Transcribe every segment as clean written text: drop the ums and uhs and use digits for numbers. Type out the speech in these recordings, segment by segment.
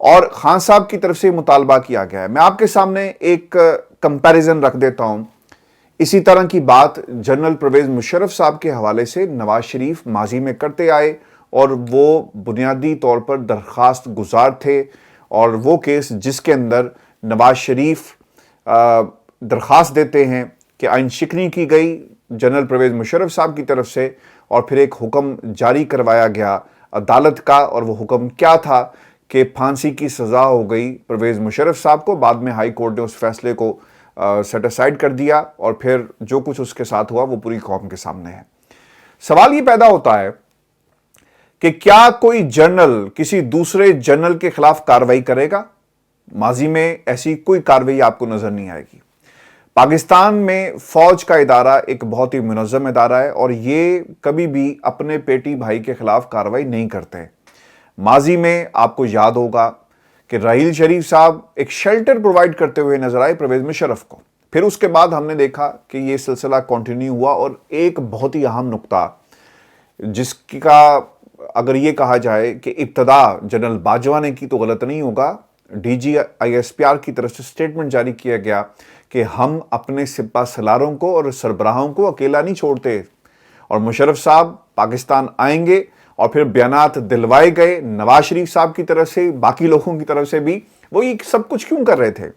اور خان صاحب کی طرف سے مطالبہ کیا گیا ہے. میں آپ کے سامنے ایک کمپیریزن رکھ دیتا ہوں. اسی طرح کی بات جنرل پرویز مشرف صاحب کے حوالے سے نواز شریف ماضی میں کرتے آئے اور وہ بنیادی طور پر درخواست گزار تھے, اور وہ کیس جس کے اندر نواز شریف درخواست دیتے ہیں کہ آئین شکنی کی گئی جنرل پرویز مشرف صاحب کی طرف سے, اور پھر ایک حکم جاری کروایا گیا عدالت کا, اور وہ حکم کیا تھا کہ پھانسی کی سزا ہو گئی پرویز مشرف صاحب کو. بعد میں ہائی کورٹ نے اس فیصلے کو سیٹ اسائڈ کر دیا, اور پھر جو کچھ اس کے ساتھ ہوا وہ پوری قوم کے سامنے ہے. سوال یہ پیدا ہوتا ہے کہ کیا کوئی جنرل کسی دوسرے جنرل کے خلاف کارروائی کرے گا؟ ماضی میں ایسی کوئی کارروائی آپ کو نظر نہیں آئے گی. پاکستان میں فوج کا ادارہ ایک بہت ہی منظم ادارہ ہے, اور یہ کبھی بھی اپنے پیٹی بھائی کے خلاف کارروائی نہیں کرتے. ماضی میں آپ کو یاد ہوگا کہ راحیل شریف صاحب ایک شیلٹر پرووائڈ کرتے ہوئے نظر آئے پرویز مشرف کو. پھر اس کے بعد ہم نے دیکھا کہ یہ سلسلہ کنٹینیو ہوا, اور ایک بہت ہی اہم نقطہ جس کا اگر یہ کہا جائے کہ ابتدا جنرل باجوہ نے کی تو غلط نہیں ہوگا, D G I S P R کی طرف سے سٹیٹمنٹ جاری کیا گیا کہ ہم اپنے سپہ سالاروں کو اور سربراہوں کو اکیلا نہیں چھوڑتے, اور مشرف صاحب پاکستان آئیں گے. اور پھر بیانات دلوائے گئے نواز شریف صاحب کی طرف سے, باقی لوگوں کی طرف سے بھی. وہ یہ سب کچھ کیوں کر رہے تھے؟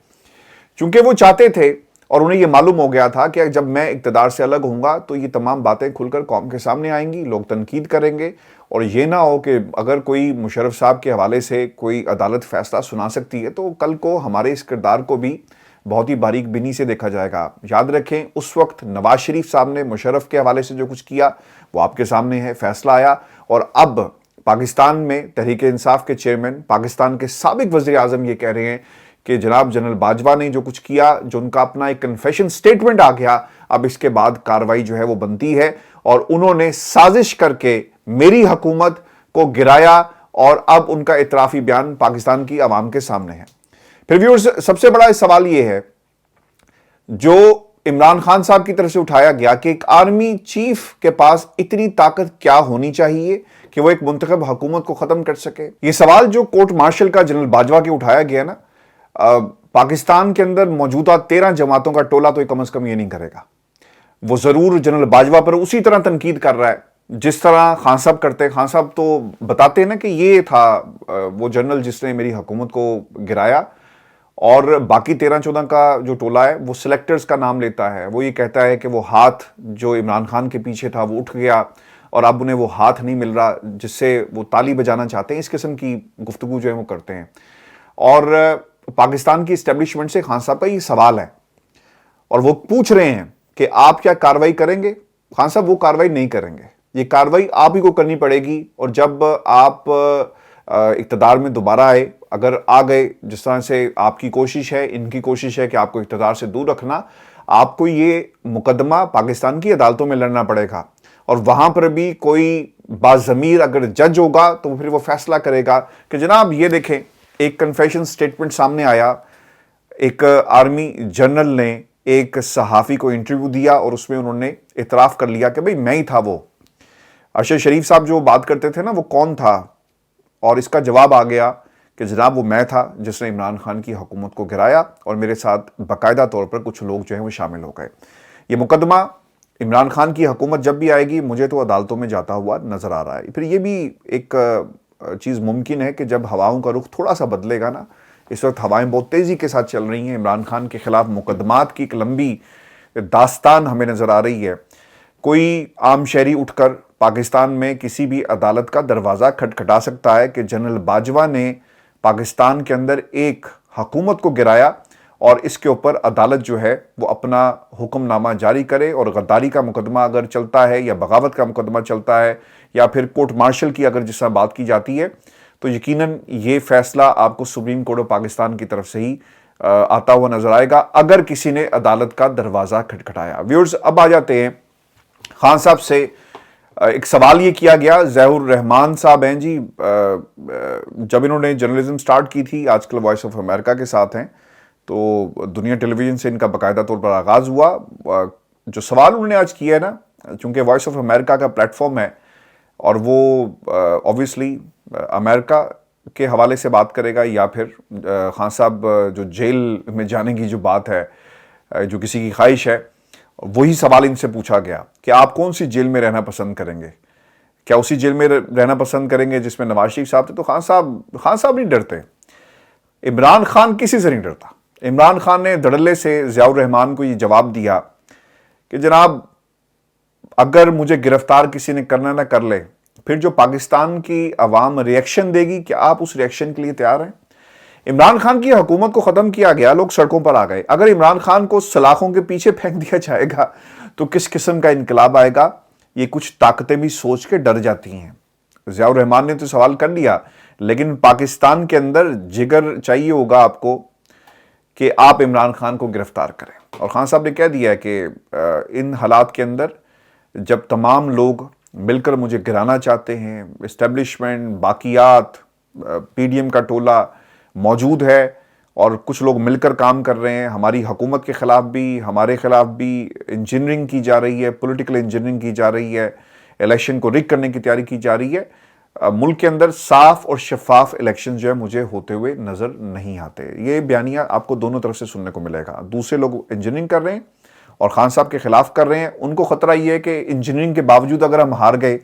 چونکہ وہ چاہتے تھے اور انہیں یہ معلوم ہو گیا تھا کہ جب میں اقتدار سے الگ ہوں گا تو یہ تمام باتیں کھل کر قوم کے سامنے آئیں گی, لوگ تنقید کریں گے, اور یہ نہ ہو کہ اگر کوئی مشرف صاحب کے حوالے سے کوئی عدالت فیصلہ سنا سکتی ہے تو کل کو ہمارے اس کردار کو بھی بہت ہی باریک بینی سے دیکھا جائے گا. یاد رکھیں اس وقت نواز شریف صاحب نے مشرف کے حوالے سے جو کچھ کیا وہ آپ کے سامنے ہے, فیصلہ آیا, اور اب پاکستان میں تحریک انصاف کے چیئرمین, پاکستان کے سابق وزیر اعظم یہ کہہ رہے ہیں کہ جناب جنرل باجوہ نے جو کچھ کیا, جو ان کا اپنا ایک کنفیشن سٹیٹمنٹ آ گیا, اب اس کے بعد کاروائی جو ہے وہ بنتی ہے, اور انہوں نے سازش کر کے میری حکومت کو گرایا, اور اب ان کا اعترافی بیان پاکستان کی عوام کے سامنے ہے. پھر ویورز, سب سے بڑا سوال یہ ہے جو عمران خان صاحب کی طرف سے اٹھایا گیا کہ ایک آرمی چیف کے پاس اتنی طاقت کیا ہونی چاہیے کہ وہ ایک منتخب حکومت کو ختم کر سکے. یہ سوال جو کورٹ مارشل کا جنرل باجوہ کے اٹھایا گیا نا, پاکستان کے اندر موجودہ 13 جماعتوں کا ٹولہ تو کم از کم یہ نہیں کرے گا. وہ ضرور جنرل باجوہ پر اسی طرح تنقید کر رہا ہے جس طرح خان صاحب کرتے ہیں. خان صاحب تو بتاتے ہیں نا کہ یہ تھا وہ جنرل جس نے میری حکومت کو گرایا, اور باقی 13-14 کا جو ٹولہ ہے وہ سلیکٹرز کا نام لیتا ہے. وہ یہ کہتا ہے کہ وہ ہاتھ جو عمران خان کے پیچھے تھا وہ اٹھ گیا, اور اب انہیں وہ ہاتھ نہیں مل رہا جس سے وہ تالی بجانا چاہتے ہیں. اس قسم کی گفتگو جو ہے وہ کرتے ہیں. اور پاکستان کی اسٹیبلشمنٹ سے خان صاحب کا یہ سوال ہے, اور وہ پوچھ رہے ہیں کہ آپ کیا کاروائی کریں گے؟ خان صاحب وہ کاروائی نہیں کریں گے, یہ کاروائی آپ ہی کو کرنی پڑے گی. اور جب آپ اقتدار میں دوبارہ آئے, اگر آ گئے جس طرح سے آپ کی کوشش ہے, ان کی کوشش ہے کہ آپ کو اقتدار سے دور رکھنا, آپ کو یہ مقدمہ پاکستان کی عدالتوں میں لڑنا پڑے گا. اور وہاں پر بھی کوئی باضمیر اگر جج ہوگا تو پھر وہ فیصلہ کرے گا کہ جناب یہ دیکھیں ایک کنفیشن سٹیٹمنٹ سامنے آیا, ایک آرمی جنرل نے ایک صحافی کو انٹرویو دیا اور اس میں انہوں نے اعتراف کر لیا کہ بھئی میں ہی تھا. وہ ارشد شریف صاحب جو بات کرتے تھے نا وہ کون تھا, اور اس کا جواب آ گیا کہ جناب وہ میں تھا جس نے عمران خان کی حکومت کو گرایا, اور میرے ساتھ باقاعدہ طور پر کچھ لوگ جو ہیں وہ شامل ہو گئے. یہ مقدمہ عمران خان کی حکومت جب بھی آئے گی مجھے تو عدالتوں میں جاتا ہوا نظر آ رہا ہے. پھر یہ بھی ایک چیز ممکن ہے کہ جب ہواؤں کا رخ تھوڑا سا بدلے گا نا, اس وقت ہوائیں بہت تیزی کے ساتھ چل رہی ہیں, عمران خان کے خلاف مقدمات کی ایک لمبی داستان ہمیں نظر آ رہی ہے. کوئی عام شہری اٹھ کر پاکستان میں کسی بھی عدالت کا دروازہ کھٹکھٹا سکتا ہے کہ جنرل باجوہ نے پاکستان کے اندر ایک حکومت کو گرایا, اور اس کے اوپر عدالت جو ہے وہ اپنا حکم نامہ جاری کرے. اور غداری کا مقدمہ اگر چلتا ہے یا بغاوت کا مقدمہ چلتا ہے یا پھر کورٹ مارشل کی اگر جس طرح بات کی جاتی ہے تو یقیناً یہ فیصلہ آپ کو سپریم کورٹ آف پاکستان کی طرف سے ہی آتا ہوا نظر آئے گا اگر کسی نے عدالت کا دروازہ کھٹکھٹایا. ویورز, اب آ جاتے ہیں خان صاحب سے. ایک سوال یہ کیا گیا, ظہور الرحمان صاحب ہیں جی, جب انہوں نے جرنلزم سٹارٹ کی تھی, آج کل وائس آف امریکہ کے ساتھ ہیں, تو دنیا ٹیلی ویژن سے ان کا باقاعدہ طور پر آغاز ہوا. جو سوال انہوں نے آج کیا ہے نا, چونکہ وائس آف امریکہ کا پلیٹ فارم ہے اور وہ آبویسلی امریکہ کے حوالے سے بات کرے گا یا پھر خان صاحب جو جیل میں جانے کی جو بات ہے جو کسی کی خواہش ہے وہی سوال ان سے پوچھا گیا کہ آپ کون سی جیل میں رہنا پسند کریں گے؟ کیا اسی جیل میں رہنا پسند کریں گے جس میں نواز شریف صاحب تھے؟ تو خان صاحب نہیں ڈرتے، عمران خان کسی سے نہیں ڈرتا۔ عمران خان نے دھڑلے سے ضیاء الرحمان کو یہ جواب دیا کہ جناب اگر مجھے گرفتار کسی نے کرنا نہ کر لے، پھر جو پاکستان کی عوام ریئیکشن دے گی، کیا آپ اس ریئیکشن کے لیے تیار ہیں؟ عمران خان کی حکومت کو ختم کیا گیا، لوگ سڑکوں پر آ گئے، اگر عمران خان کو سلاخوں کے پیچھے پھینک دیا جائے گا تو کس قسم کا انقلاب آئے گا؟ یہ کچھ طاقتیں بھی سوچ کے ڈر جاتی ہیں۔ ضیاء الرحمان نے تو سوال کر لیا، لیکن پاکستان کے اندر جگر چاہیے ہوگا آپ کو کہ آپ عمران خان کو گرفتار کریں۔ اور خان صاحب نے کہہ دیا کہ ان حالات کے اندر جب تمام لوگ مل کر مجھے گرانا چاہتے ہیں، اسٹیبلشمنٹ، باقیات، پی ڈی ایم کا ٹولہ موجود ہے اور کچھ لوگ مل کر کام کر رہے ہیں، ہماری حکومت کے خلاف بھی، ہمارے خلاف بھی انجینئرنگ کی جا رہی ہے، پولیٹیکل انجینئرنگ کی جا رہی ہے، الیکشن کو ریگ کرنے کی تیاری کی جا رہی ہے، ملک کے اندر صاف اور شفاف الیکشن جو ہے مجھے ہوتے ہوئے نظر نہیں آتے۔ یہ بیانیہ آپ کو دونوں طرف سے سننے کو ملے گا۔ دوسرے لوگ انجینئرنگ کر رہے ہیں اور خان صاحب کے خلاف کر رہے ہیں، ان کو خطرہ یہ ہے کہ انجینئرنگ کے باوجود اگر ہم ہار گئے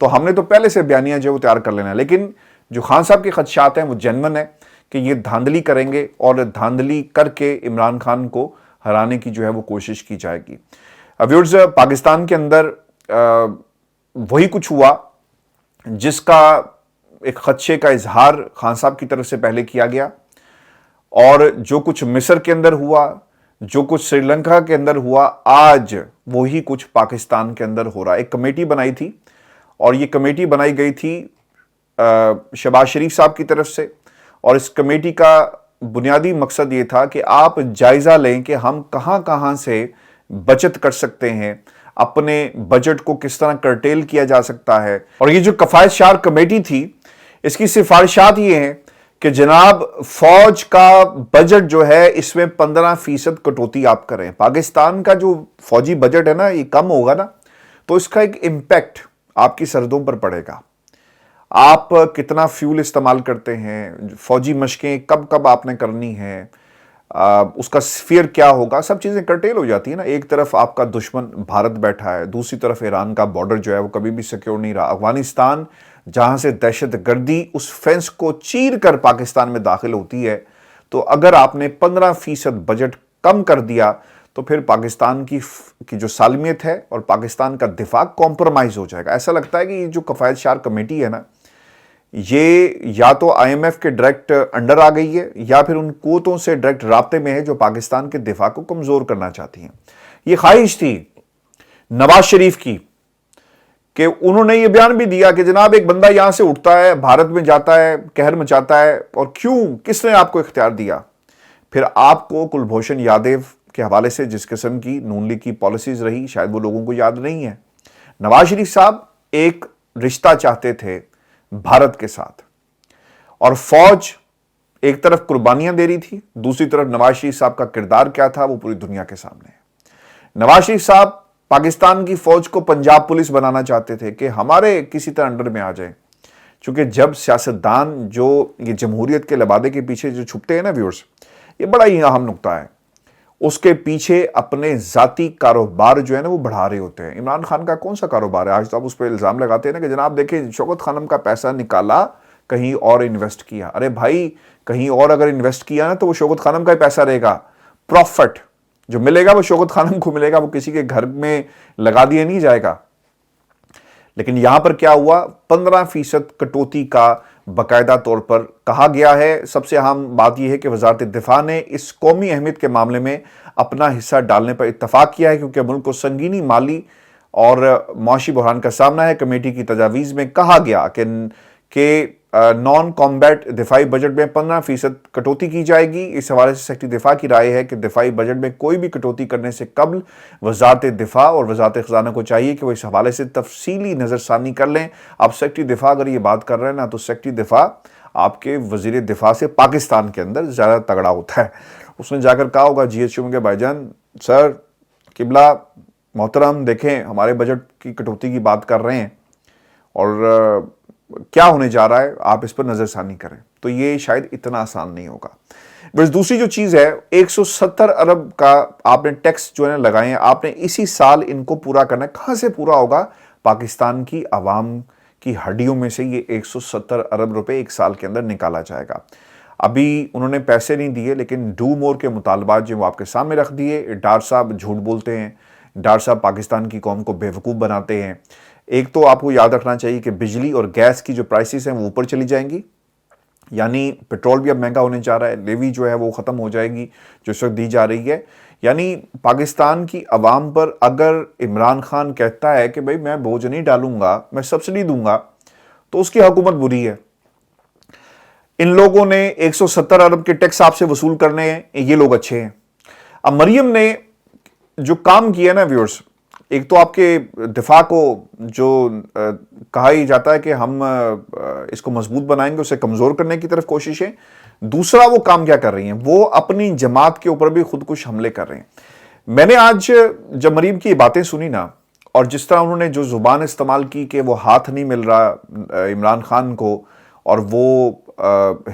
تو ہم نے تو پہلے سے بیانیہ جو ہے وہ تیار کر لینا ہے۔ لیکن جو خان صاحب کے خدشات ہیں وہ جینون ہے کہ یہ دھاندلی کریں گے اور دھاندلی کر کے عمران خان کو ہرانے کی جو ہے وہ کوشش کی جائے گی۔ ویورز، پاکستان کے اندر وہی کچھ ہوا جس کا ایک خدشے کا اظہار خان صاحب کی طرف سے پہلے کیا گیا، اور جو کچھ مصر کے اندر ہوا، جو کچھ سری لنکا کے اندر ہوا، آج وہی کچھ پاکستان کے اندر ہو رہا ہے۔ ایک کمیٹی بنائی تھی اور یہ کمیٹی بنائی گئی تھی شہباز شریف صاحب کی طرف سے، اور اس کمیٹی کا بنیادی مقصد یہ تھا کہ آپ جائزہ لیں کہ ہم کہاں کہاں سے بچت کر سکتے ہیں، اپنے بجٹ کو کس طرح کرٹیل کیا جا سکتا ہے۔ اور یہ جو کفایت شار کمیٹی تھی، اس کی سفارشات یہ ہیں کہ جناب فوج کا بجٹ جو ہے اس میں 15% کٹوتی آپ کریں۔ پاکستان کا جو فوجی بجٹ ہے نا، یہ کم ہوگا نا تو اس کا ایک امپیکٹ آپ کی سرحدوں پر پڑے گا۔ آپ کتنا فیول استعمال کرتے ہیں، فوجی مشقیں کب کب آپ نے کرنی ہیں، اس کا سفیر کیا ہوگا، سب چیزیں کرٹیل ہو جاتی ہیں نا۔ ایک طرف آپ کا دشمن بھارت بیٹھا ہے، دوسری طرف ایران کا بارڈر جو ہے وہ کبھی بھی سیکیور نہیں رہا۔ افغانستان جہاں سے دہشت گردی اس فینس کو چیر کر پاکستان میں داخل ہوتی ہے، تو اگر آپ نے 15% بجٹ کم کر دیا تو پھر پاکستان کی جو سالمیت ہے اور پاکستان کا دفاع کمپرومائز ہو جائے گا۔ ایسا لگتا ہے کہ یہ جو کفایت شار کمیٹی ہے نا، یہ یا تو آئی ایم ایف کے ڈائریکٹ انڈر آ گئی ہے یا پھر ان قوتوں سے ڈائریکٹ رابطے میں ہے جو پاکستان کے دفاع کو کمزور کرنا چاہتی ہیں۔ یہ خواہش تھی نواز شریف کی کہ انہوں نے یہ بیان بھی دیا کہ جناب ایک بندہ یہاں سے اٹھتا ہے، بھارت میں جاتا ہے، قہر مچاتا ہے، اور کیوں، کس نے آپ کو اختیار دیا؟ پھر آپ کو کلبھوشن یادیو کے حوالے سے جس قسم کی نون لیگ کی پالیسیز رہی، شاید وہ لوگوں کو یاد نہیں ہے۔ نواز شریف صاحب ایک رشتہ چاہتے تھے بھارت کے ساتھ، اور فوج ایک طرف قربانیاں دے رہی تھی، دوسری طرف نواز شریف صاحب کا کردار کیا تھا وہ پوری دنیا کے سامنے ہے۔ نواز شریف صاحب پاکستان کی فوج کو پنجاب پولیس بنانا چاہتے تھے کہ ہمارے کسی طرح انڈر میں آ جائیں، چونکہ جب سیاستدان جو یہ جمہوریت کے لبادے کے پیچھے جو چھپتے ہیں نا ویورز، یہ بڑا ہی اہم نقطہ ہے، اس کے پیچھے اپنے ذاتی کاروبار جو ہے نا وہ بڑھا رہے ہوتے ہیں۔ عمران خان کا کون سا کاروبار ہے؟ آج تو آپ اس پہ الزام لگاتے ہیں نا کہ جناب دیکھیں شوکت خانم کا پیسہ نکالا، کہیں اور انویسٹ کیا۔ ارے بھائی، کہیں اور اگر انویسٹ کیا نا تو وہ شوکت خانم کا ہی پیسہ رہے گا، پروفٹ جو ملے گا وہ شوکت خانم کو ملے گا، وہ کسی کے گھر میں لگا دیا نہیں جائے گا۔ لیکن یہاں پر کیا ہوا، 15% کٹوتی کا باقاعدہ طور پر کہا گیا ہے۔ سب سے اہم بات یہ ہے کہ وزارت دفاع نے اس قومی اہمیت کے معاملے میں اپنا حصہ ڈالنے پر اتفاق کیا ہے، کیونکہ ملک کو سنگینی مالی اور معاشی بحران کا سامنا ہے۔ کمیٹی کی تجاویز میں کہا گیا کہ نان کامبیٹ دفاعی بجٹ میں 15% کٹوتی کی جائے گی۔ اس حوالے سے سیکرٹری دفاع کی رائے ہے کہ دفاعی بجٹ میں کوئی بھی کٹوتی کرنے سے قبل وزارت دفاع اور وزارت خزانہ کو چاہیے کہ وہ اس حوالے سے تفصیلی نظر ثانی کر لیں۔ اب سیکرٹری دفاع اگر یہ بات کر رہے ہیں نا، تو سیکرٹری دفاع آپ کے وزیر دفاع سے پاکستان کے اندر زیادہ تگڑا ہوتا ہے۔ اس نے جا کر کہا ہوگا جی ایچ ایم کے بھائی جان، سر قبلہ محترم، دیکھیں ہمارے بجٹ کی کٹوتی کی بات کر رہے ہیں اور کیا ہونے جا رہا ہے، آپ اس پر نظر ثانی کریں۔ تو یہ شاید اتنا آسان نہیں ہوگا. بس دوسری جو چیز ہے 170 ارب کا آپ نے ٹیکس جو ہے لگائے ہیں, آپ نے اسی سال ان کو پورا کرنا ہے. کہاں سے پورا ہوگا؟ پاکستان کی عوام کی ہڈیوں میں سے یہ 170 ارب روپے ایک سال کے اندر نکالا جائے گا. ابھی انہوں نے پیسے نہیں دیے لیکن ڈو مور کے مطالبات جو وہ آپ کے سامنے رکھ دیے. ڈار صاحب جھوٹ بولتے ہیں, ڈار صاحب پاکستان کی قوم کو بیوقوف بناتے ہیں. ایک تو آپ کو یاد رکھنا چاہیے کہ بجلی اور گیس کی جو پرائسز ہیں وہ اوپر چلی جائیں گی, یعنی پیٹرول بھی اب مہنگا ہونے جا رہا ہے, لیوی جو ہے وہ ختم ہو جائے گی جو اس وقت دی جا رہی ہے. یعنی پاکستان کی عوام پر اگر عمران خان کہتا ہے کہ بھئی میں بوجھ نہیں ڈالوں گا, میں سبسڈی دوں گا, تو اس کی حکومت بری ہے. ان لوگوں نے 170 ارب کے ٹیکس آپ سے وصول کرنے ہیں, یہ لوگ اچھے ہیں. اب مریم نے جو کام کیا نا ویورز, ایک تو آپ کے دفاع کو جو کہا ہی جاتا ہے کہ ہم اس کو مضبوط بنائیں گے, اسے کمزور کرنے کی طرف کوششیں. دوسرا وہ کام کیا کر رہی ہیں, وہ اپنی جماعت کے اوپر بھی خودکش حملے کر رہے ہیں. میں نے آج جب مریم کی باتیں سنی نا, اور جس طرح انہوں نے جو زبان استعمال کی کہ وہ ہاتھ نہیں مل رہا عمران خان کو, اور وہ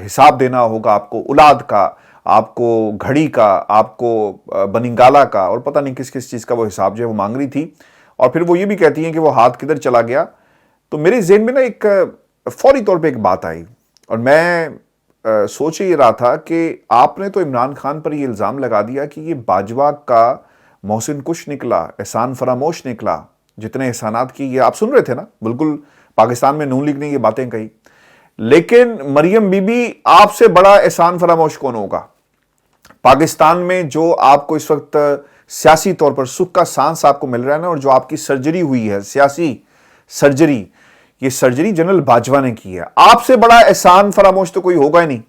حساب دینا ہوگا آپ کو اولاد کا, آپ کو گھڑی کا, آپ کو بننگالا کا, اور پتہ نہیں کس کس چیز کا وہ حساب جو ہے وہ مانگ رہی تھی. اور پھر وہ یہ بھی کہتی ہیں کہ وہ ہاتھ کدھر چلا گیا. تو میرے ذہن میں نا ایک فوری طور پہ ایک بات آئی, اور میں سوچ ہی رہا تھا کہ آپ نے تو عمران خان پر یہ الزام لگا دیا کہ یہ باجوہ کا محسن کش نکلا, احسان فراموش نکلا. جتنے احسانات کی یہ آپ سن رہے تھے نا, بالکل پاکستان میں نون لیگ نے یہ باتیں کہی. لیکن مریم بی بی, آپ سے بڑا احسان فراموش کون ہوگا؟ پاکستان میں جو آپ کو اس وقت سیاسی طور پر سکھ کا سانس آپ کو مل رہا ہے نا, اور جو آپ کی سرجری ہوئی ہے, سیاسی سرجری, یہ سرجری جنرل باجوہ نے کی ہے. آپ سے بڑا احسان فراموش تو کوئی ہوگا ہی نہیں.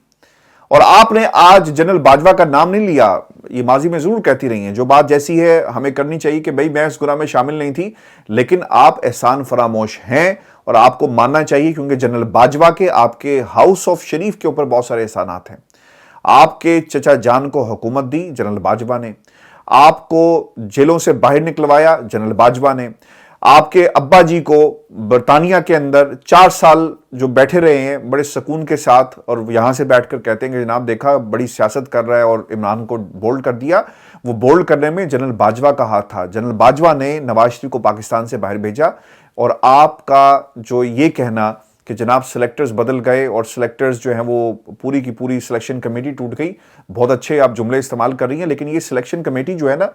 اور آپ نے آج جنرل باجوہ کا نام نہیں لیا. یہ ماضی میں ضرور کہتی رہی ہیں, جو بات جیسی ہے ہمیں کرنی چاہیے کہ بھئی میں اس گناہ میں شامل نہیں تھی, لیکن آپ احسان فراموش ہیں اور آپ کو ماننا چاہیے, کیونکہ جنرل باجوہ کے آپ کے ہاؤس آف شریف کے اوپر بہت سارے احسانات ہیں. آپ کے چچا جان کو حکومت دی جنرل باجوہ نے, آپ کو جیلوں سے باہر نکلوایا جنرل باجوہ نے, آپ کے ابا جی کو برطانیہ کے اندر 4 سال جو بیٹھے رہے ہیں بڑے سکون کے ساتھ, اور یہاں سے بیٹھ کر کہتے ہیں کہ جناب دیکھا بڑی سیاست کر رہا ہے, اور عمران کو بولڈ کر دیا. وہ بولڈ کرنے میں جنرل باجوہ کا ہاتھ تھا. جنرل باجوہ نے نواز شریف کو پاکستان سے باہر بھیجا. اور آپ کا جو یہ کہنا کہ جناب سلیکٹرز بدل گئے اور سلیکٹرز جو ہیں وہ پوری کی پوری سلیکشن کمیٹی ٹوٹ گئی, بہت اچھے آپ جملے استعمال کر رہی ہیں, لیکن یہ سلیکشن کمیٹی جو ہے نا,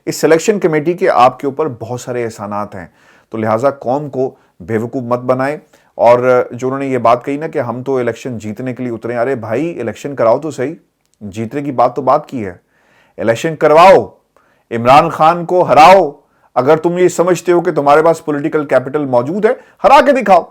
اس سلیکشن کمیٹی کے آپ کے اوپر بہت سارے احسانات ہیں. تو لہٰذا قوم کو بیوقوف مت بنائیں. اور جو انہوں نے یہ بات کہی نا کہ ہم تو الیکشن جیتنے کے لیے اترے, ارے بھائی الیکشن کراؤ تو صحیح, جیتنے کی بات تو بات کی ہے, الیکشن کرواؤ, عمران خان کو ہراؤ. اگر تم یہ سمجھتے ہو کہ تمہارے پاس پولیٹیکل کیپٹل موجود ہے, ہرا کے دکھاؤ.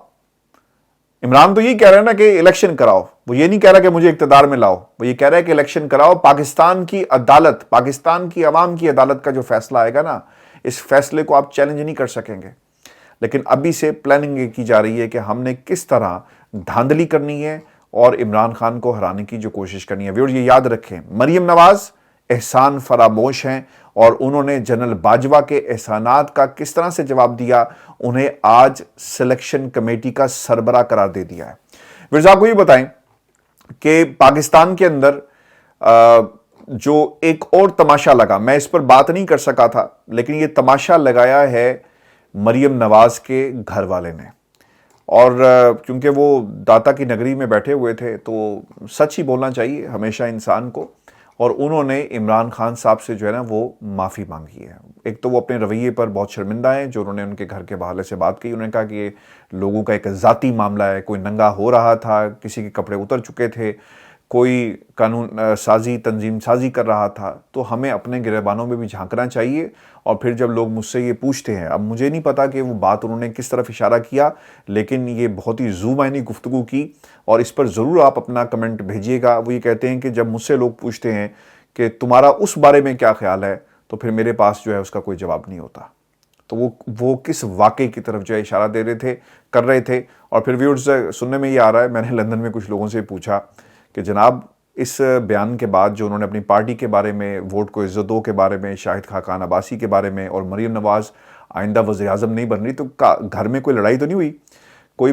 عمران تو یہی کہہ رہا ہے نا کہ الیکشن کراؤ, وہ یہ نہیں کہہ رہا کہ مجھے اقتدار میں لاؤ, وہ یہ کہہ رہا ہے کہ الیکشن کراؤ. پاکستان کی عدالت, پاکستان کی عوام کی عدالت کا جو فیصلہ آئے گا نا, اس فیصلے کو آپ چیلنج نہیں کر سکیں گے. لیکن ابھی سے پلاننگ کی جا رہی ہے کہ ہم نے کس طرح دھاندلی کرنی ہے اور عمران خان کو ہرانے کی جو کوشش کرنی ہے. ویورز یہ یاد رکھیں, مریم نواز احسان فراموش ہیں, اور انہوں نے جنرل باجوہ کے احسانات کا کس طرح سے جواب دیا, انہیں آج سلیکشن کمیٹی کا سربراہ قرار دے دیا ہے. ویورز آپ کو یہ بتائیں کہ پاکستان کے اندر جو ایک اور تماشا لگا, میں اس پر بات نہیں کر سکا تھا, لیکن یہ تماشا لگایا ہے مریم نواز کے گھر والے نے. اور کیونکہ وہ داتا کی نگری میں بیٹھے ہوئے تھے تو سچ ہی بولنا چاہیے ہمیشہ انسان کو, اور انہوں نے عمران خان صاحب سے جو ہے نا وہ معافی مانگی ہے. ایک تو وہ اپنے رویے پر بہت شرمندہ ہیں جو انہوں نے ان کے گھر کے حوالے سے بات کی. انہوں نے کہا کہ یہ لوگوں کا ایک ذاتی معاملہ ہے, کوئی ننگا ہو رہا تھا, کسی کے کپڑے اتر چکے تھے, کوئی قانون سازی تنظیم سازی کر رہا تھا, تو ہمیں اپنے گریبانوں میں بھی جھانکنا چاہیے. اور پھر جب لوگ مجھ سے یہ پوچھتے ہیں, اب مجھے نہیں پتا کہ وہ بات انہوں نے کس طرف اشارہ کیا, لیکن یہ بہت ہی ذو معنی گفتگو کی, اور اس پر ضرور آپ اپنا کمنٹ بھیجیے گا. وہ یہ کہتے ہیں کہ جب مجھ سے لوگ پوچھتے ہیں کہ تمہارا اس بارے میں کیا خیال ہے, تو پھر میرے پاس جو ہے اس کا کوئی جواب نہیں ہوتا. تو وہ کس واقعے کی طرف جو ہے اشارہ دے رہے تھے, کر رہے تھے. اور پھر ویورز سننے میں یہ آ رہا ہے, میں نے لندن میں کچھ لوگوں سے پوچھا کہ جناب اس بیان کے بعد جو انہوں نے اپنی پارٹی کے بارے میں, ووٹ کو عزت دو کے بارے میں, شاہد خاقان عباسی کے بارے میں, اور مریم نواز آئندہ وزیر اعظم نہیں بن رہی, تو گھر میں کوئی لڑائی تو نہیں ہوئی, کوئی